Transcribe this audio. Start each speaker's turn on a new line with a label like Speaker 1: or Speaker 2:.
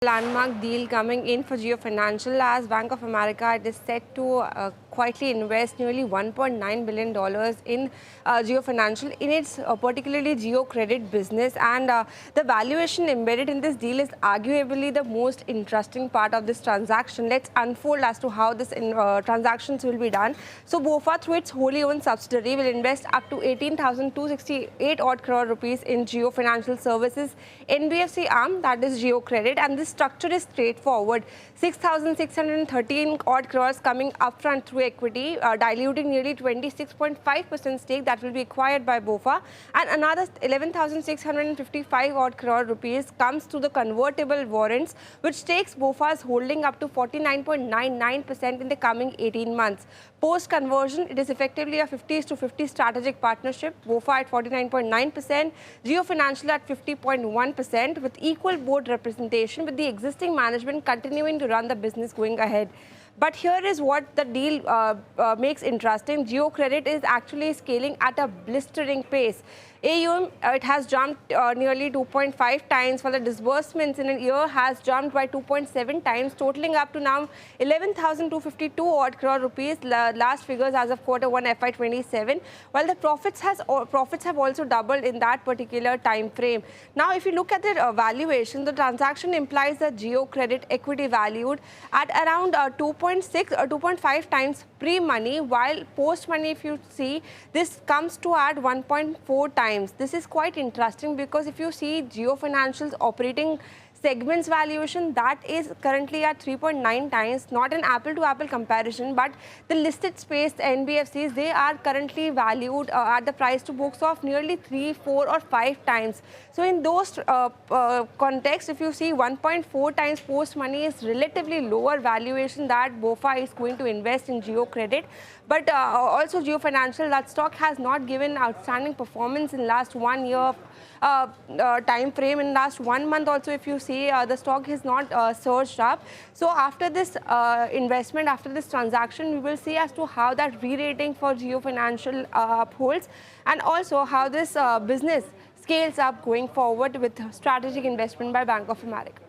Speaker 1: Landmark deal coming in for Jio Financial as Bank of America. It is set to quietly invest nearly $1.9 billion in Jio Financial in its particularly Jio Credit business, and the valuation embedded in this deal is arguably the most interesting part of this transaction. Let's unfold as to how this transactions will be done. So BofA, through its wholly owned subsidiary, will invest up to 18,268 odd crore rupees in Jio Financial Services NBFC arm, that is Jio Credit, and this structure is straightforward. 6,613 odd crores coming upfront through equity, diluting nearly 26.5% stake that will be acquired by BofA, and another 11,655 odd crore rupees comes through the convertible warrants, which takes BofA's holding up to 49.99% in the coming 18 months. Post conversion, it is effectively a 50-50 strategic partnership. BofA at 49.9%, Jio Financial at 50.1%, with equal board representation, with the existing management continuing to run the business going ahead. But here is what the deal makes interesting. Jio Credit is actually scaling at a blistering pace. AUM, it has jumped nearly 2.5 times, while the disbursements in a year has jumped by 2.7 times, totaling up to now 11,252 odd crore rupees. Last figures as of Q1 FY27, while the profits have also doubled in that particular time frame. Now, if you look at the valuation, the transaction implies that Jio Credit equity valued at around 2.6 or 2.5 times pre-money, while post-money, if you see, this comes to add 1.4 times. This is quite interesting because if you see Jio Financial's operating segments valuation, that is currently at 3.9 times, not an apple-to-apple comparison, but the listed space, the NBFCs, they are currently valued at the price to books of nearly 3, 4 or 5 times. So in those contexts, if you see 1.4 times post-money is relatively lower valuation that BofA is going to invest in Jio Credit. But also Jio Financial, that stock has not given outstanding performance in last 1 year time frame. In last 1 month also, if you see, the stock has not surged up. So after this investment, after this transaction, we will see as to how that re-rating for Jio Financial upholds, and also how this business scales up going forward with strategic investment by Bank of America.